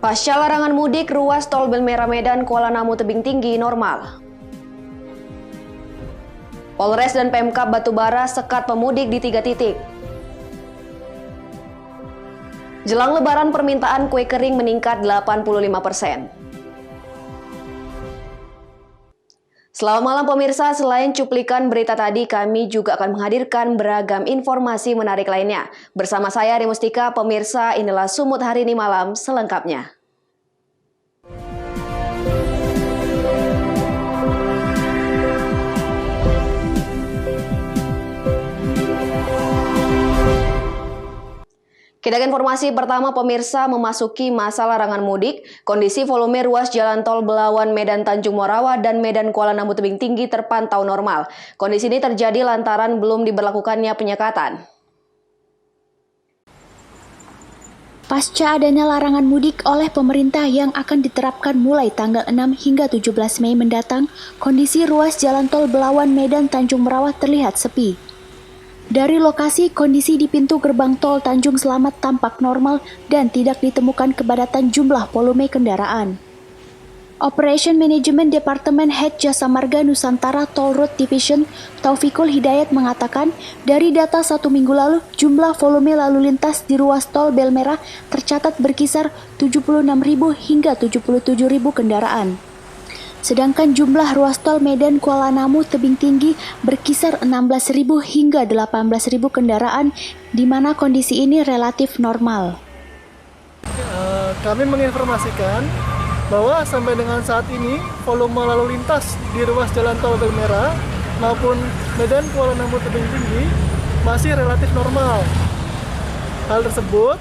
Pasca larangan mudik, ruas tol Belmera Medan Kuala Namu tebing tinggi normal. Polres dan Pemkab Batubara sekat pemudik di 3 titik. Jelang Lebaran permintaan kue kering meningkat 85%. Selamat malam pemirsa, selain cuplikan berita tadi, kami juga akan menghadirkan beragam informasi menarik lainnya. Bersama saya Rimustika, pemirsa, inilah Sumut Hari Ini Malam selengkapnya. Kita ke informasi pertama pemirsa, memasuki masa larangan mudik, kondisi volume ruas jalan tol Belawan Medan Tanjung Morawa dan Medan Kuala Namu tebing tinggi terpantau normal. Kondisi ini terjadi lantaran belum diberlakukannya penyekatan. Pasca adanya larangan mudik oleh pemerintah yang akan diterapkan mulai tanggal 6 hingga 17 Mei mendatang, kondisi ruas jalan tol Belawan Medan Tanjung Morawa terlihat sepi. Dari lokasi, kondisi di pintu gerbang tol Tanjung Selamat tampak normal dan tidak ditemukan kepadatan jumlah volume kendaraan. Operation Management Departemen Head Jasa Marga Nusantara Toll Road Division Taufikul Hidayat mengatakan, dari data 1 minggu lalu, jumlah volume lalu lintas di ruas tol Belmera tercatat berkisar 76.000 hingga 77.000 kendaraan. Sedangkan jumlah ruas tol Medan Kuala Namu tebing tinggi berkisar 16.000 hingga 18.000 kendaraan, di mana kondisi ini relatif normal. Kami menginformasikan bahwa sampai dengan saat ini volume lalu lintas di ruas jalan tol Belmera maupun Medan Kuala Namu tebing tinggi masih relatif normal. Hal tersebut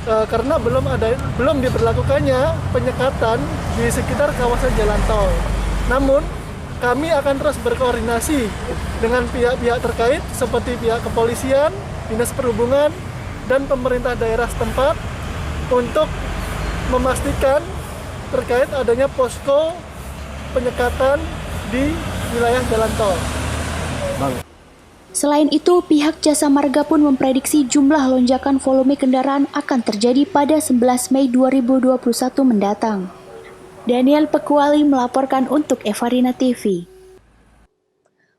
karena belum diberlakukannya penyekatan di sekitar kawasan jalan tol. Namun, kami akan terus berkoordinasi dengan pihak-pihak terkait seperti pihak kepolisian, dinas perhubungan, dan pemerintah daerah setempat untuk memastikan terkait adanya posko penyekatan di wilayah jalan tol. Selain itu, pihak Jasa Marga pun memprediksi jumlah lonjakan volume kendaraan akan terjadi pada 11 Mei 2021 mendatang. Daniel Pekuali melaporkan untuk Evarina TV.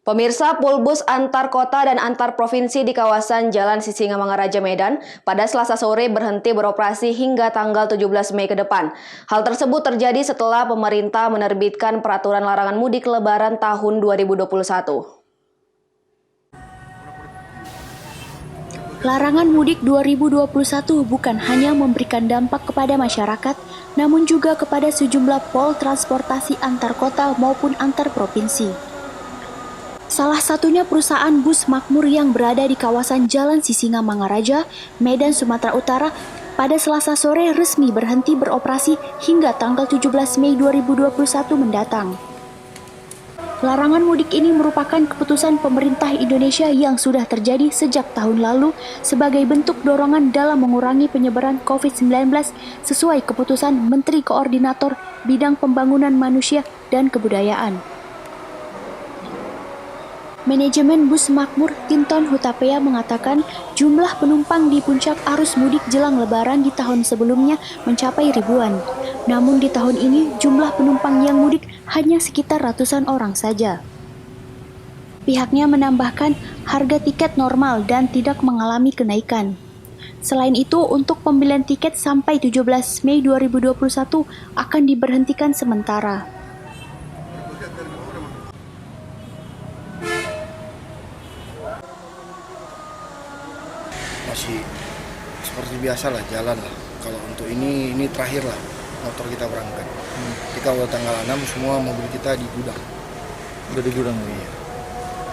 Pemirsa, pulbus antar kota dan antar provinsi di kawasan Jalan Sisingamangaraja Medan pada Selasa sore berhenti beroperasi hingga tanggal 17 Mei ke depan. Hal tersebut terjadi setelah pemerintah menerbitkan peraturan larangan mudik Lebaran tahun 2021. Larangan mudik 2021 bukan hanya memberikan dampak kepada masyarakat, namun juga kepada sejumlah pol transportasi antar kota maupun antar provinsi. Salah satunya perusahaan bus Makmur yang berada di kawasan Jalan Sisingamangaraja, Medan, Sumatera Utara, pada Selasa sore resmi berhenti beroperasi hingga tanggal 17 Mei 2021 mendatang. Larangan mudik ini merupakan keputusan pemerintah Indonesia yang sudah terjadi sejak tahun lalu sebagai bentuk dorongan dalam mengurangi penyebaran COVID-19 sesuai keputusan Menteri Koordinator Bidang Pembangunan Manusia dan Kebudayaan. Manajemen Bus Makmur Tinton Hutapea mengatakan jumlah penumpang di puncak arus mudik jelang Lebaran di tahun sebelumnya mencapai ribuan. Namun di tahun ini jumlah penumpang yang mudik hanya sekitar ratusan orang saja. Pihaknya menambahkan harga tiket normal dan tidak mengalami kenaikan. Selain itu, untuk pembelian tiket sampai 17 Mei 2021 akan diberhentikan sementara. Masih seperti biasa lah, jalan lah. Kalau untuk ini terakhir lah motor kita berangkat. Jadi kalau tanggal 6 semua mobil kita di gudang. Udah di gudang? Iya.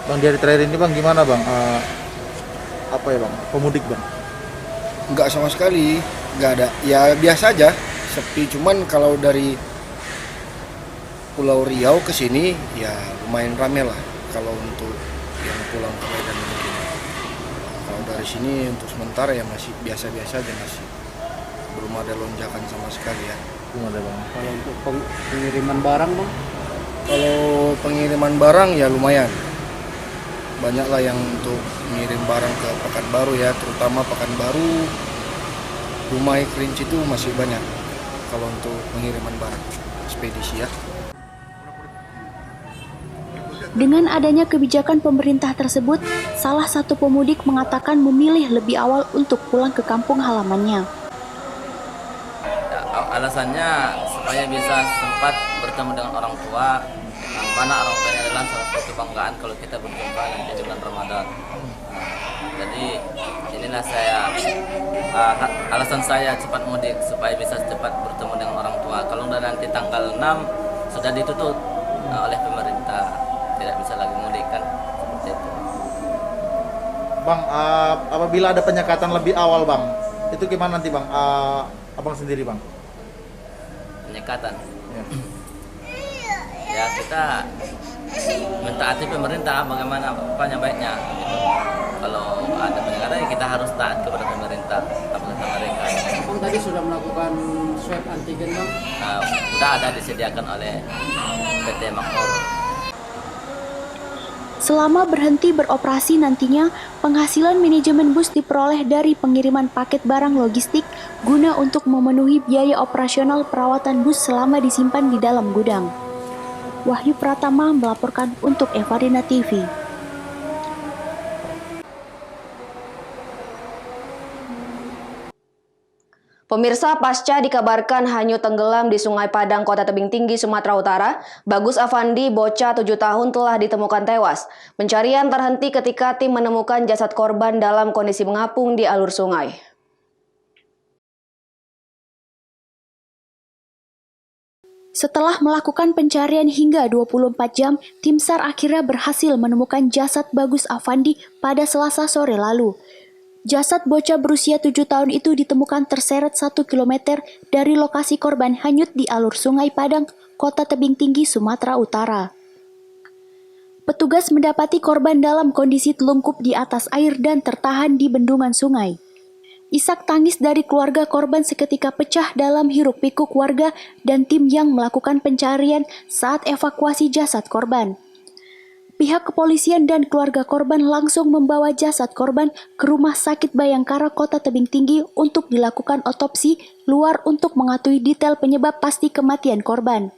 Bang, dari terakhir ini bang gimana bang? Apa ya bang? Pemudik bang? Enggak sama sekali, enggak ada. Ya biasa aja, sepi. Cuman kalau dari Pulau Riau ke sini ya lumayan rame lah. Kalau untuk yang pulang ke Medan mungkin. Kalau dari sini untuk sementara ya masih biasa-biasa aja, masih belum ada lonjakan sama sekali ya. Belum ada bang. Kalau untuk pengiriman barang bang? Kalau pengiriman barang ya lumayan. Banyaklah yang untuk mengirim barang ke Pekanbaru ya, terutama Pekanbaru, Dumai, Kerinci itu masih banyak. kalau untuk pengiriman barang ekspedisi ya. Dengan adanya kebijakan pemerintah tersebut, salah satu pemudik mengatakan memilih lebih awal untuk pulang ke kampung halamannya. Alasannya supaya bisa sempat bertemu dengan orang tua, mana orang tuanya adalah salah satu kebanggaan kalau kita berjumpa nanti di bulan Ramadan. Jadi inilah alasan saya cepat mudik supaya bisa cepat bertemu dengan orang tua. Kalau udah nanti tanggal 6 sudah ditutup oleh pemerintah, tidak bisa lagi mudik kan, seperti itu. Bang, apabila ada penyekatan lebih awal bang, itu gimana nanti bang? Abang sendiri bang? Penyekatan. Ya. Ya kita mentaati pemerintah bagaimana apanya baiknya. Gitu. Kalau ada penyekatan ya kita harus taat kepada pemerintah, apa kata mereka. Bang tadi sudah melakukan swab antigen bang? Sudah ada disediakan oleh PT Makmur. Selama berhenti beroperasi nantinya, penghasilan manajemen bus diperoleh dari pengiriman paket barang logistik guna untuk memenuhi biaya operasional perawatan bus selama disimpan di dalam gudang. Wahyu Pratama melaporkan untuk Evarina TV. Pemirsa, pasca dikabarkan hanyut tenggelam di Sungai Padang, Kota Tebing Tinggi, Sumatera Utara, Bagus Afandi, bocah 7 tahun telah ditemukan tewas. Pencarian terhenti ketika tim menemukan jasad korban dalam kondisi mengapung di alur sungai. Setelah melakukan pencarian hingga 24 jam, tim SAR akhirnya berhasil menemukan jasad Bagus Afandi pada Selasa sore lalu. Jasad bocah berusia 7 tahun itu ditemukan terseret 1 km dari lokasi korban hanyut di alur Sungai Padang, Kota Tebing Tinggi, Sumatera Utara. Petugas mendapati korban dalam kondisi telungkup di atas air dan tertahan di bendungan sungai. Isak tangis dari keluarga korban seketika pecah dalam hiruk-pikuk warga dan tim yang melakukan pencarian saat evakuasi jasad korban. Pihak kepolisian dan keluarga korban langsung membawa jasad korban ke Rumah Sakit Bayangkara Kota Tebing Tinggi untuk dilakukan otopsi luar untuk mengetahui detail penyebab pasti kematian korban.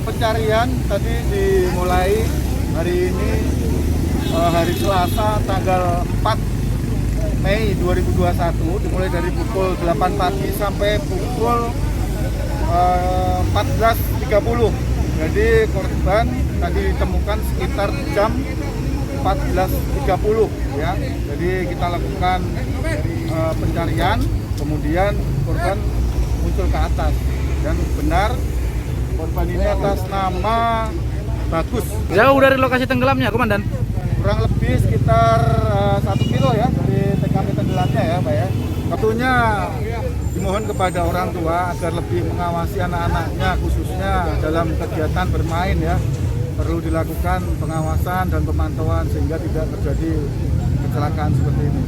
Pencarian tadi dimulai hari ini, hari Selasa tanggal 4 Mei 2021, dimulai dari pukul 8 pagi sampai pukul 14.30. Jadi korban tadi ditemukan sekitar jam 14.30 ya. Jadi kita lakukan pencarian, kemudian korban muncul ke atas dan benar korban ini atas nama Bagus. Jauh dari lokasi tenggelamnya, Komandan? Kurang lebih sekitar 1 kilo ya dari TKP tenggelamnya ya, Pak ya. Tentunya dimohon kepada orang tua agar lebih mengawasi anak-anaknya khususnya dalam kegiatan bermain ya. Perlu dilakukan pengawasan dan pemantauan sehingga tidak terjadi kecelakaan seperti ini.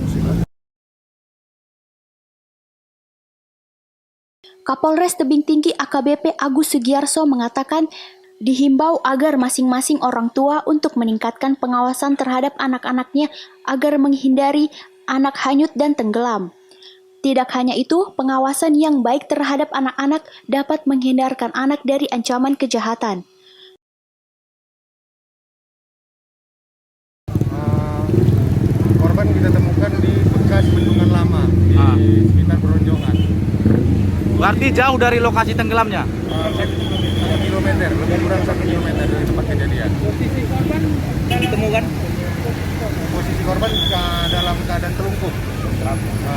Kapolres Tebing Tinggi AKBP Agus Sugiarso mengatakan dihimbau agar masing-masing orang tua untuk meningkatkan pengawasan terhadap anak-anaknya agar menghindari anak hanyut dan tenggelam. Tidak hanya itu, pengawasan yang baik terhadap anak-anak dapat menghindarkan anak dari ancaman kejahatan. Korban kita temukan di bekas bendungan lama di sekitar Peronjongan. Berarti jauh dari lokasi tenggelamnya? 1 kilometer, lebih kurang 1 kilometer dari tempat kejadian. Posisi korban ditemukan? Posisi korban dalam keadaan telungkup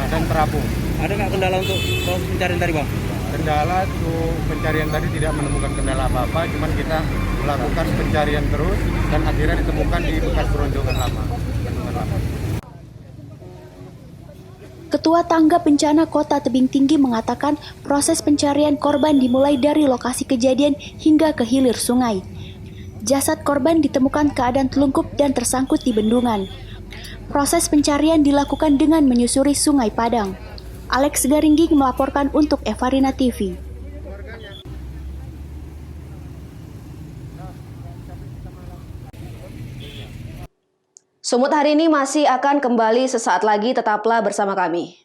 dan terapung. Ada nggak kendala untuk proses pencarian tadi bang? Kendala untuk pencarian tadi tidak menemukan kendala apa-apa, cuman kita melakukan pencarian terus dan akhirnya ditemukan di bekas Peronjongan lama. Ketua Tangga Bencana Kota Tebing Tinggi mengatakan proses pencarian korban dimulai dari lokasi kejadian hingga ke hilir sungai. Jasad korban ditemukan keadaan telungkup dan tersangkut di bendungan. Proses pencarian dilakukan dengan menyusuri Sungai Padang. Alex Garingging melaporkan untuk Evarina TV. Sumut hari ini masih akan kembali sesaat lagi, tetaplah bersama kami.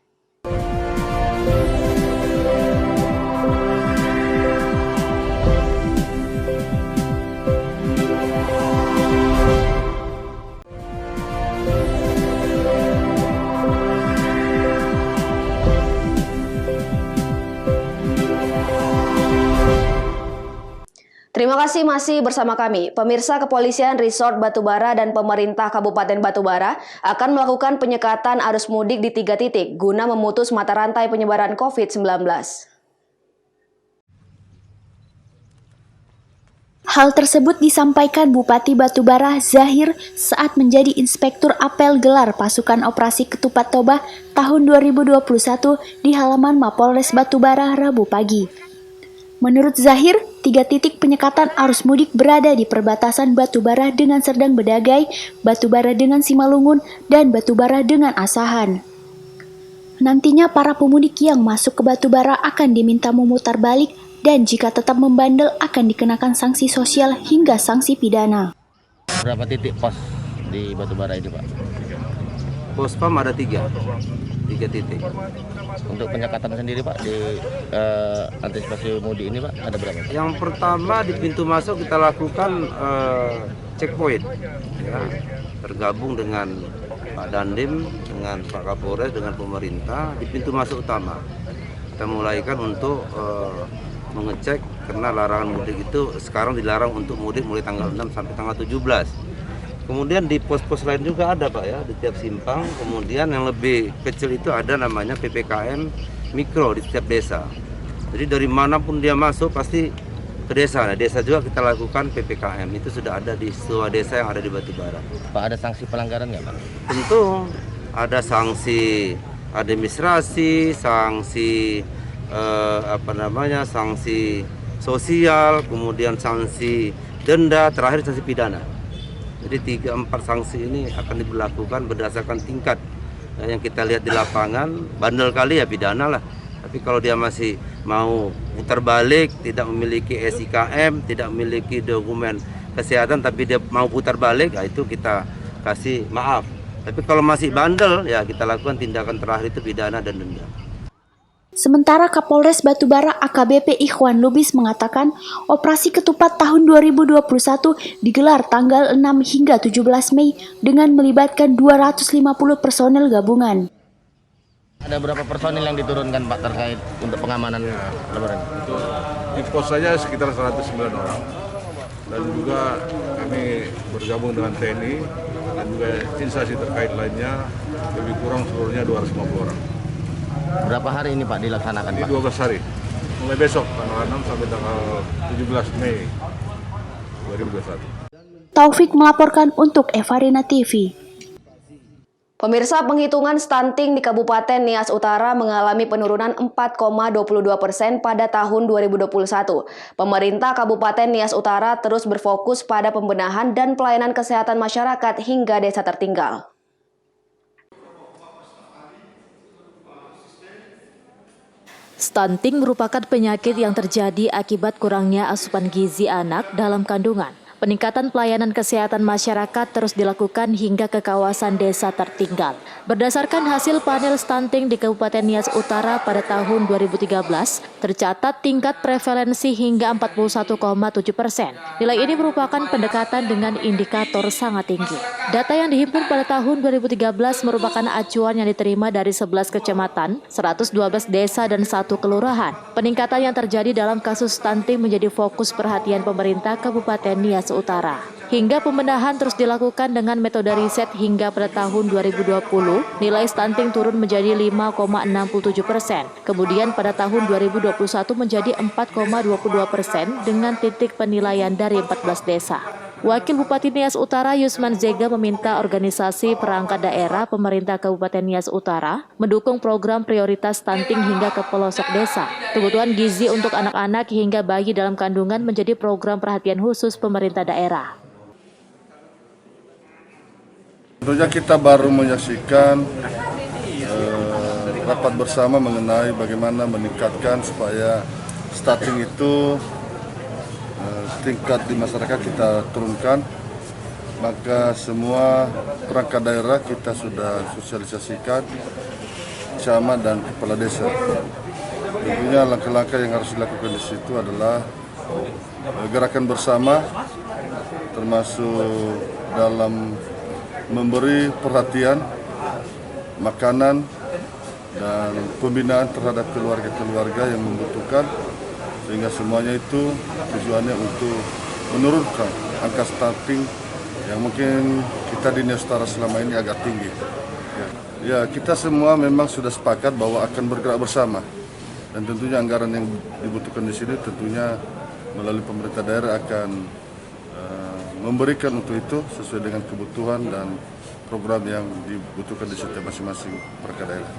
Terima kasih masih bersama kami. Pemirsa, Kepolisian Resort Batubara dan pemerintah Kabupaten Batubara akan melakukan penyekatan arus mudik di 3 titik guna memutus mata rantai penyebaran COVID-19. Hal tersebut disampaikan Bupati Batubara Zahir saat menjadi Inspektur Apel Gelar Pasukan Operasi Ketupat Toba tahun 2021 di halaman Mapolres Batubara Rabu pagi. Menurut Zahir, 3 titik penyekatan arus mudik berada di perbatasan Batubara dengan Serdang Bedagai, Batubara dengan Simalungun, dan Batubara dengan Asahan. Nantinya para pemudik yang masuk ke Batubara akan diminta memutar balik dan jika tetap membandel akan dikenakan sanksi sosial hingga sanksi pidana. Berapa titik pos di Batubara ini, Pak? Pospam ada 3 titik. Untuk penyekatan sendiri, Pak, di antisipasi mudik ini, Pak, ada berapa? Yang pertama di pintu masuk kita lakukan checkpoint, ya, tergabung dengan Pak Dandim, dengan Pak Kapolres, dengan pemerintah di pintu masuk utama. Kita mulaikan untuk mengecek karena larangan mudik itu sekarang dilarang untuk mudik mulai tanggal 6 sampai tanggal 17. Kemudian di pos-pos lain juga ada, Pak, ya, di tiap simpang. Kemudian yang lebih kecil itu ada namanya PPKM mikro di setiap desa. Jadi dari manapun dia masuk pasti ke desa. Nah, desa juga kita lakukan PPKM. Itu sudah ada di semua desa yang ada di Batubara. Pak, ada sanksi pelanggaran nggak, Pak? Tentu ada sanksi administrasi, sanksi sanksi sosial, kemudian sanksi denda, terakhir sanksi pidana. Jadi 3-4 sanksi ini akan diberlakukan berdasarkan tingkat yang kita lihat di lapangan. Bandel kali ya pidana lah. Tapi kalau dia masih mau putar balik, tidak memiliki SIKM, tidak memiliki dokumen kesehatan, tapi dia mau putar balik, ya itu kita kasih maaf. Tapi kalau masih bandel, ya kita lakukan tindakan terakhir itu pidana dan denda. Sementara Kapolres Batubara AKBP Ikhwan Lubis mengatakan operasi ketupat tahun 2021 digelar tanggal 6 hingga 17 Mei dengan melibatkan 250 personel gabungan. Ada berapa personil yang diturunkan, Pak, terkait untuk pengamanan lebaran? Itu di pos saja sekitar 109 orang. Dan juga kami bergabung dengan TNI dan juga instansi terkait lainnya, lebih kurang seluruhnya 250 orang. Berapa hari ini, Pak, dilaksanakan, Di Pak? 12 hari, mulai besok tanggal 6 sampai tanggal 17 Mei 2021. Taufik melaporkan untuk Evarina TV. Pemirsa, penghitungan stunting di Kabupaten Nias Utara mengalami penurunan 4,22% pada tahun 2021. Pemerintah Kabupaten Nias Utara terus berfokus pada pembenahan dan pelayanan kesehatan masyarakat hingga desa tertinggal. Stunting merupakan penyakit yang terjadi akibat kurangnya asupan gizi anak dalam kandungan. Peningkatan pelayanan kesehatan masyarakat terus dilakukan hingga ke kawasan desa tertinggal. Berdasarkan hasil panel stunting di Kabupaten Nias Utara pada tahun 2013, tercatat tingkat prevalensi hingga 41,7%. Nilai ini merupakan pendekatan dengan indikator sangat tinggi. Data yang dihimpun pada tahun 2013 merupakan acuan yang diterima dari 11 kecamatan, 112 desa, dan 1 kelurahan. Peningkatan yang terjadi dalam kasus stunting menjadi fokus perhatian pemerintah Kabupaten Nias Utara. Hingga pembenahan terus dilakukan dengan metode riset hingga pada tahun 2020, nilai stunting turun menjadi 5,67%. Kemudian pada tahun 2021 menjadi 4,22% dengan titik penilaian dari 14 desa. Wakil Bupati Nias Utara Yusman Zega meminta organisasi perangkat daerah pemerintah Kabupaten Nias Utara mendukung program prioritas stunting hingga ke pelosok desa. Kebutuhan gizi untuk anak-anak hingga bayi dalam kandungan menjadi program perhatian khusus pemerintah daerah. Tentunya kita baru menyaksikan rapat bersama mengenai bagaimana meningkatkan supaya stunting itu tingkat di masyarakat kita turunkan. Maka semua perangkat daerah kita sudah sosialisasikan, camat dan kepala desa. Tentunya langkah-langkah yang harus dilakukan di situ adalah gerakan bersama, termasuk dalam memberi perhatian, makanan, dan pembinaan terhadap keluarga-keluarga yang membutuhkan, sehingga semuanya itu tujuannya untuk menurunkan angka stunting yang mungkin kita di Nusantara selama ini agak tinggi. Ya, kita semua memang sudah sepakat bahwa akan bergerak bersama, dan tentunya anggaran yang dibutuhkan di sini tentunya melalui pemerintah daerah akan memberikan untuk itu sesuai dengan kebutuhan dan program yang dibutuhkan di setiap masing-masing perangkat daerah.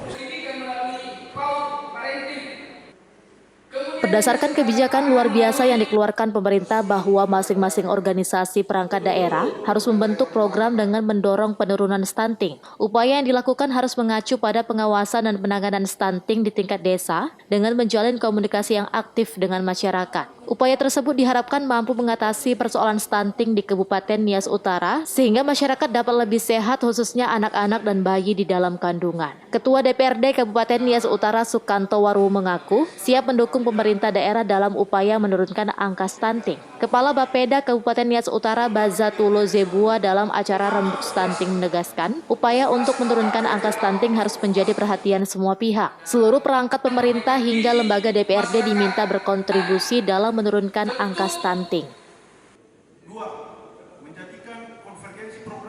Berdasarkan kebijakan luar biasa yang dikeluarkan pemerintah bahwa masing-masing organisasi perangkat daerah harus membentuk program dengan mendorong penurunan stunting. Upaya yang dilakukan harus mengacu pada pengawasan dan penanganan stunting di tingkat desa dengan menjalin komunikasi yang aktif dengan masyarakat. Upaya tersebut diharapkan mampu mengatasi persoalan stunting di Kabupaten Nias Utara sehingga masyarakat dapat lebih sehat khususnya anak-anak dan bayi di dalam kandungan. Ketua DPRD Kabupaten Nias Utara Sukanto Waru mengaku siap mendukung pemerintah daerah dalam upaya menurunkan angka stunting. Kepala Bapeda Kabupaten Nias Utara Bazatulo Zebua dalam acara Rembuk Stunting menegaskan upaya untuk menurunkan angka stunting harus menjadi perhatian semua pihak. Seluruh perangkat pemerintah hingga lembaga DPRD diminta berkontribusi dalam menurunkan angka stunting.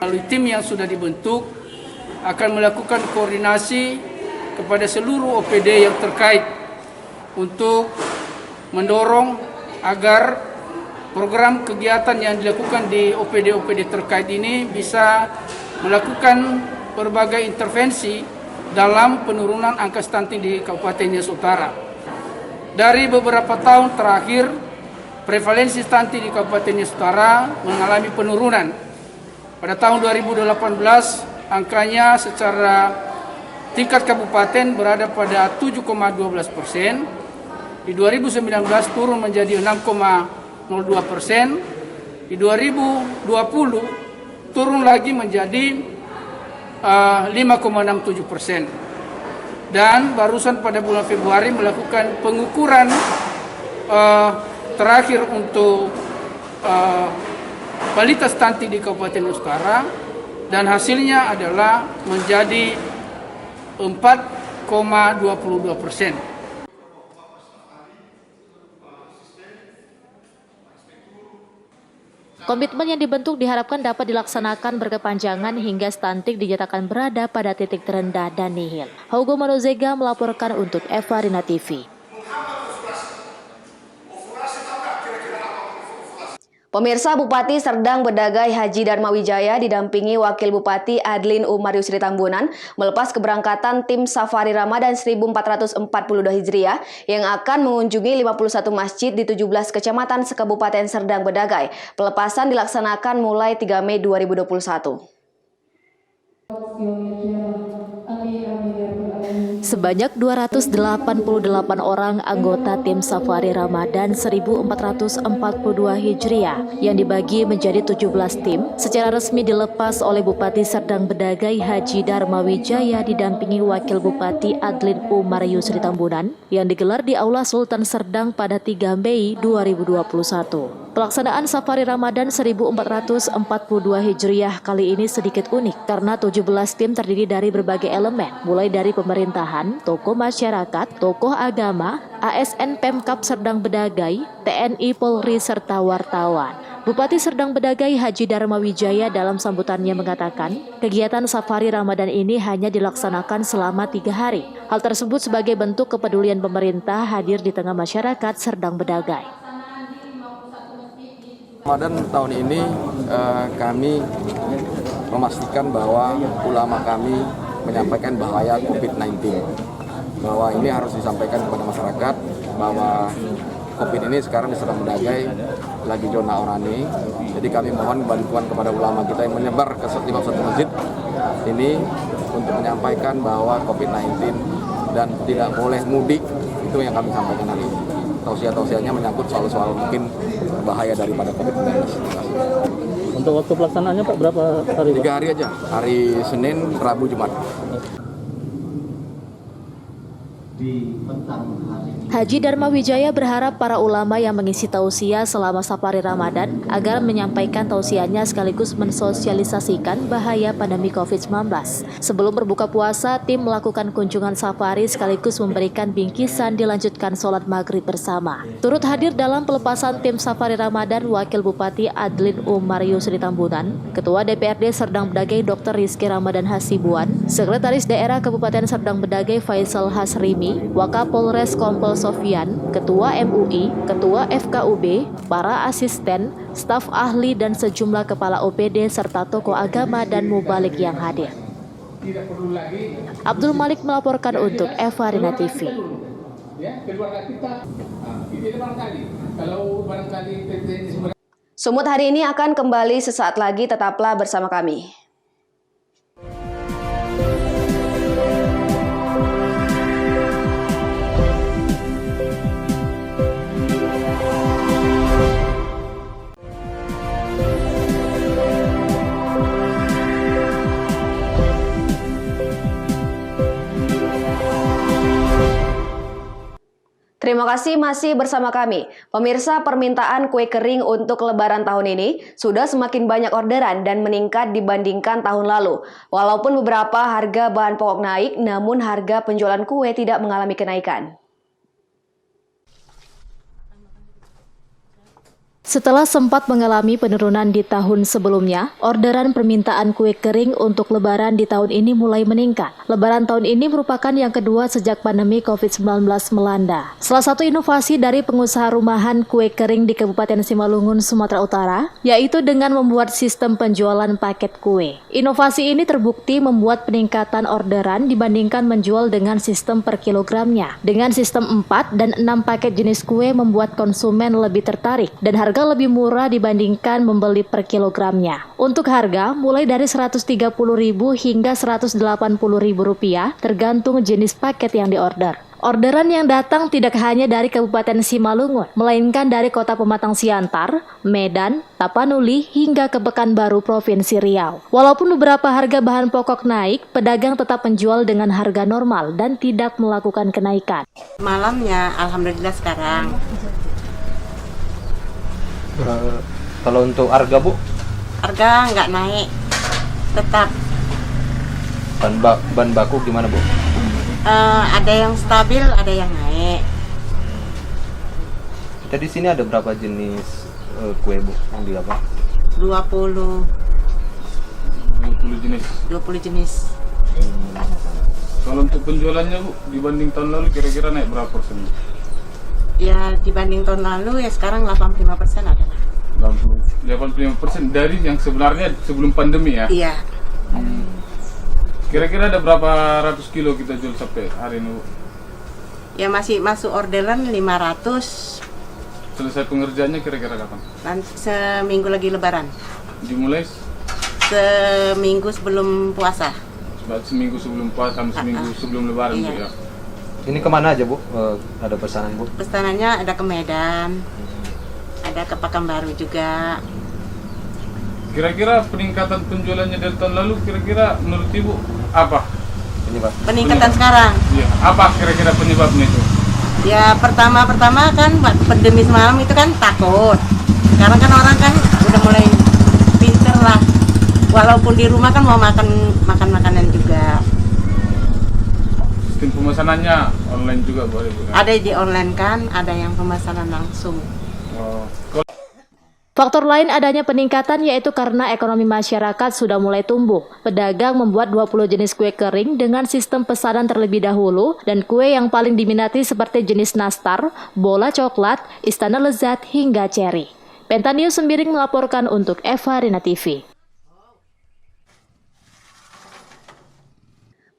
Melalui tim yang sudah dibentuk akan melakukan koordinasi kepada seluruh OPD yang terkait untuk mendorong agar program kegiatan yang dilakukan di OPD-OPD terkait ini bisa melakukan berbagai intervensi dalam penurunan angka stunting di Kabupaten Nias Utara. Dari beberapa tahun terakhir, prevalensi stunting di Kabupaten Nias Utara mengalami penurunan. Pada tahun 2018, angkanya secara tingkat kabupaten berada pada 7,12%. Di 2019 turun menjadi 6,02%. Di 2020 turun lagi menjadi 5,67%. Dan barusan pada bulan Februari melakukan pengukuran terakhir untuk balita stunting di Kabupaten Nias Utara, dan hasilnya adalah menjadi 4,22%. Komitmen yang dibentuk diharapkan dapat dilaksanakan berkepanjangan hingga stunting dinyatakan berada pada titik terendah dan nihil. Hugo Manozega melaporkan untuk Eva Rina TV. Pemirsa, Bupati Serdang Bedagai Haji Dharma Wijaya didampingi Wakil Bupati Adlin Umar Yusri Tambunan melepas keberangkatan tim Safari Ramadan 1442 Hijriah yang akan mengunjungi 51 masjid di 17 kecamatan sekabupaten Serdang Bedagai. Pelepasan dilaksanakan mulai 3 Mei 2021. Sebanyak 288 orang anggota tim Safari Ramadan 1442 Hijriah yang dibagi menjadi 17 tim secara resmi dilepas oleh Bupati Serdang Bedagai Haji Dharma Wijaya didampingi Wakil Bupati Adlin Umar Yusri Tambunan yang digelar di Aula Sultan Serdang pada 3 Mei 2021. Pelaksanaan Safari Ramadan 1442 Hijriah kali ini sedikit unik karena 17 tim terdiri dari berbagai elemen, mulai dari pemerintahan, tokoh masyarakat, tokoh agama, ASN Pemkab Serdang Bedagai, TNI Polri, serta wartawan. Bupati Serdang Bedagai Haji Dharma Wijaya dalam sambutannya mengatakan, kegiatan Safari Ramadan ini hanya dilaksanakan selama 3 hari. Hal tersebut sebagai bentuk kepedulian pemerintah hadir di tengah masyarakat Serdang Bedagai. Ramadan tahun ini kami memastikan bahwa ulama kami menyampaikan bahaya COVID-19, bahwa ini harus disampaikan kepada masyarakat bahwa COVID ini sekarang di Serdang Bedagai lagi zona oranye. Jadi kami mohon bantuan kepada ulama kita yang menyebar ke 51 masjid ini untuk menyampaikan bahwa COVID-19 dan tidak boleh mudik, itu yang kami sampaikan hari ini. Tausiah-tausiahnya menyangkut soal-soal mungkin bahaya daripada COVID-19. Untuk waktu pelaksanaannya Pak berapa hari? 3 hari aja, hari Senin, Rabu, Jumat. Haji Dharma Wijaya berharap para ulama yang mengisi tausiah selama safari Ramadan agar menyampaikan tausiahnya sekaligus mensosialisasikan bahaya pandemi COVID-19. Sebelum berbuka puasa, tim melakukan kunjungan safari sekaligus memberikan bingkisan dilanjutkan sholat maghrib bersama. Turut hadir dalam pelepasan tim safari Ramadan Wakil Bupati Adlin Umar Yusri Tambunan, Ketua DPRD Serdang Bedagai Dr. Rizky Ramadan Hasibuan, Sekretaris Daerah Kabupaten Serdang Bedagai Faisal Hasrimi, Wakapolres Kompol Sofian, Ketua MUI, Ketua FKUB, para asisten, staf ahli dan sejumlah kepala OPD serta tokoh agama dan mubalik yang hadir. Abdul Malik melaporkan untuk Evarina TV. Sumut hari ini akan kembali sesaat lagi, tetaplah bersama kami. Terima kasih masih bersama kami. Pemirsa, permintaan kue kering untuk Lebaran tahun ini sudah semakin banyak orderan dan meningkat dibandingkan tahun lalu. Walaupun beberapa harga bahan pokok naik, namun harga penjualan kue tidak mengalami kenaikan. Setelah sempat mengalami penurunan di tahun sebelumnya, orderan permintaan kue kering untuk Lebaran di tahun ini mulai meningkat. Lebaran tahun ini merupakan yang kedua sejak pandemi COVID-19 melanda. Salah satu inovasi dari pengusaha rumahan kue kering di Kabupaten Simalungun, Sumatera Utara, yaitu dengan membuat sistem penjualan paket kue. Inovasi ini terbukti membuat peningkatan orderan dibandingkan menjual dengan sistem per kilogramnya. Dengan sistem 4 dan 6 paket jenis kue membuat konsumen lebih tertarik dan harga lebih murah dibandingkan membeli per kilogramnya. Untuk harga mulai dari Rp130.000 hingga Rp180.000 tergantung jenis paket yang diorder. Orderan yang datang tidak hanya dari Kabupaten Simalungun, melainkan dari Kota Pematang Siantar, Medan, Tapanuli, hingga ke Pekanbaru, Provinsi Riau. Walaupun beberapa harga bahan pokok naik, pedagang tetap menjual dengan harga normal dan tidak melakukan kenaikan. Malamnya, alhamdulillah sekarang. Kalau untuk harga, Bu? Harga nggak naik, tetap. Bahan baku gimana, Bu? Ada yang stabil, ada yang naik. Kita di sini ada berapa jenis kue, Bu? Yang di apa? 20 jenis. 20 jenis. Kalau untuk penjualannya, Bu, dibanding tahun lalu kira-kira naik berapa persen? Ya dibanding tahun lalu ya sekarang 85% ada. 85% dari yang sebenarnya sebelum pandemi ya? Iya. Kira-kira ada berapa ratus kilo kita jual sampai hari ini, Bu? Ya masih masuk orderan 500. Selesai pengerjaannya kira-kira kapan? Nanti seminggu lagi Lebaran. Dimulai? Seminggu sebelum puasa. Seminggu sebelum puasa, seminggu sebelum Lebaran, iya. Bu, ya? Ini kemana aja, Bu? Ada pesanan, Bu? Pesanannya ada ke Medan, ada ke Pekanbaru juga. Kira-kira peningkatan penjualannya dari tahun lalu kira-kira menurut Ibu apa? Peningkatan sekarang? Iya. Apa kira-kira penyebabnya itu? Ya pertama kan pandemi semalam itu kan takut. Sekarang kan orang kan udah mulai pinter lah. Walaupun di rumah kan mau makan makanan juga. Sistem pemesanannya online juga boleh, Bu? Ada di online kan, ada yang pemesanan langsung. Faktor lain adanya peningkatan yaitu karena ekonomi masyarakat sudah mulai tumbuh. Pedagang membuat 20 jenis kue kering dengan sistem pesanan terlebih dahulu dan kue yang paling diminati seperti jenis nastar, bola coklat, istana lezat hingga ceri. Pentanews Sembiring melaporkan untuk Evarina TV.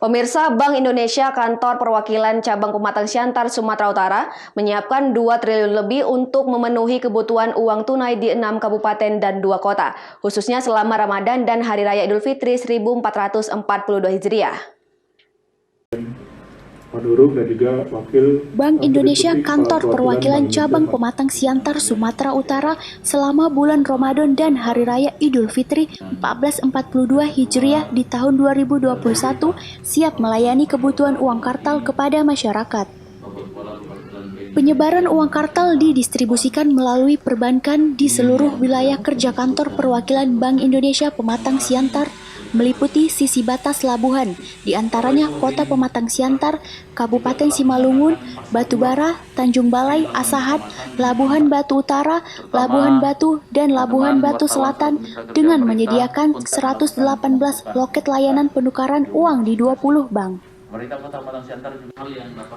Pemirsa, Bank Indonesia Kantor Perwakilan Cabang Pematang Siantar, Sumatera Utara menyiapkan 2 triliun lebih untuk memenuhi kebutuhan uang tunai di 6 kabupaten dan 2 kota, khususnya selama Ramadan dan Hari Raya Idul Fitri 1442 Hijriah. dan juga Wakil Bank Indonesia Kantor Perwakilan Cabang Pematang Siantar Sumatera Utara selama bulan Ramadan dan Hari Raya Idul Fitri 1442 Hijriah di tahun 2021 siap melayani kebutuhan uang kartal kepada masyarakat. Penyebaran uang kartal didistribusikan melalui perbankan di seluruh wilayah kerja Kantor Perwakilan Bank Indonesia Pematang Siantar, meliputi sisi batas Labuhan, diantaranya Kota Pematang Siantar, Kabupaten Simalungun, Batubara, Tanjung Balai, Asahan, Labuhan Batu Utara, Labuhan Batu, dan Labuhan Batu Selatan dengan menyediakan 118 loket layanan penukaran uang di 20 bank.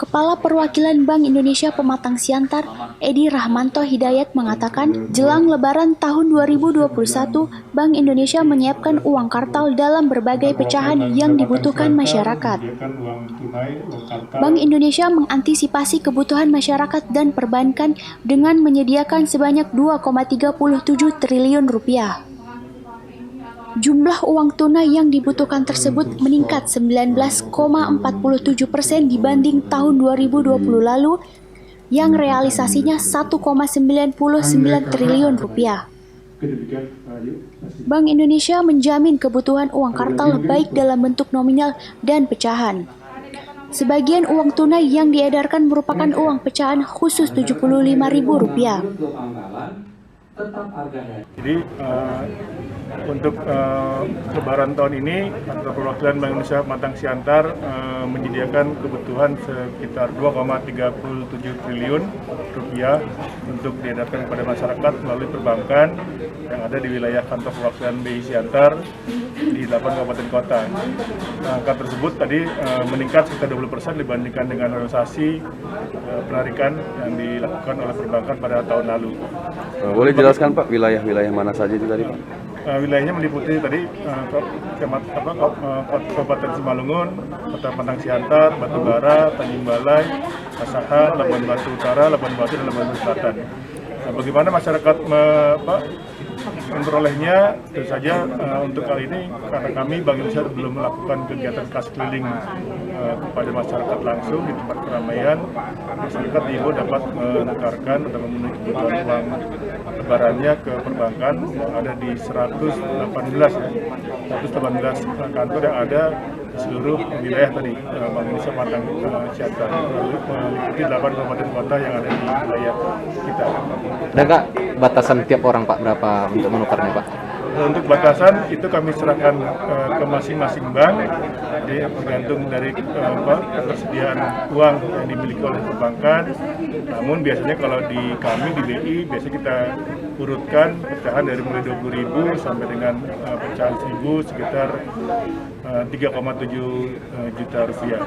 Kepala Perwakilan Bank Indonesia Pematang Siantar, Edi Rahmanto Hidayat mengatakan, jelang Lebaran tahun 2021, Bank Indonesia menyiapkan uang kartal dalam berbagai pecahan yang dibutuhkan masyarakat. Bank Indonesia mengantisipasi kebutuhan masyarakat dan perbankan dengan menyediakan sebanyak 2,37 triliun rupiah. Jumlah uang tunai yang dibutuhkan tersebut meningkat 19,47% dibanding tahun 2020 lalu yang realisasinya 1,99 triliun rupiah. Bank Indonesia menjamin kebutuhan uang kartal baik dalam bentuk nominal dan pecahan. Sebagian uang tunai yang diedarkan merupakan uang pecahan khusus Rp75.000. Jadi untuk Lebaran tahun ini, Kantor Perwakilan Bank Indonesia Pematang Siantar menyediakan kebutuhan sekitar 2,37 triliun rupiah untuk diedarkan kepada masyarakat melalui perbankan yang ada di wilayah Kantor Perwakilan BI Siantar di 8 kabupaten kota. Angka tersebut tadi meningkat sekitar 20% dibandingkan dengan realisasi penarikan yang dilakukan oleh perbankan pada tahun lalu. Boleh jelaskan Pak wilayah-wilayah mana saja itu tadi Pak? Wilayahnya meliputi tadi Kabupaten Simalungun, Kota Pematang Siantar, Batubara, Tanjung Balai, Asahan, Labuhan Batu Utara, Labuhan Batu, dan Labuhan Batu Selatan. Nah, bagaimana masyarakat memperolehnya? Tentu saja untuk kali ini karena kami Bank Indonesia belum melakukan kegiatan kas keliling kepada masyarakat langsung di tempat keramaian, masyarakat diimbau dapat menukarkan atau memenuhi kebutuhan uang lebarannya ke perbankan yang ada di 118 kantor yang ada di seluruh wilayah tadi Bank Indonesia Pematang Siantar, meliputi 8 kabupaten kota yang ada di wilayah kita. Ada nggak batasan tiap orang Pak berapa untuk menukarnya Pak? Untuk batasan itu kami serahkan ke masing-masing bank, jadi tergantung dari ketersediaan uang yang dimiliki oleh perbankan. Namun biasanya kalau di kami di BI biasanya kita urutkan pecahan dari mulai 20.000 sampai dengan pecahan 1.000 sekitar 3,7 juta rupiah.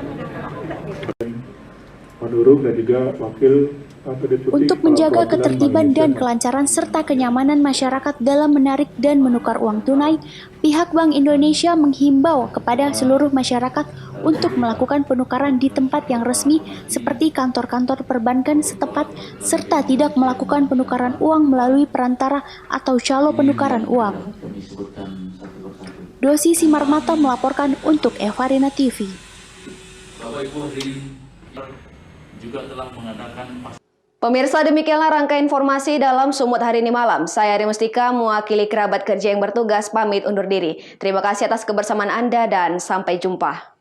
Dan juga Wakil Untuk menjaga ketertiban dan kelancaran serta kenyamanan masyarakat dalam menarik dan menukar uang tunai, pihak Bank Indonesia menghimbau kepada seluruh masyarakat untuk melakukan penukaran di tempat yang resmi seperti kantor-kantor perbankan setempat serta tidak melakukan penukaran uang melalui perantara atau calo penukaran uang. Dosi Simarmata melaporkan untuk Evarina TV. Bapak Ibu juga telah mengadakan. Pemirsa, demikianlah rangkaian informasi dalam Sumut hari ini malam. Saya Ari Mustika mewakili kerabat kerja yang bertugas pamit undur diri. Terima kasih atas kebersamaan Anda dan sampai jumpa.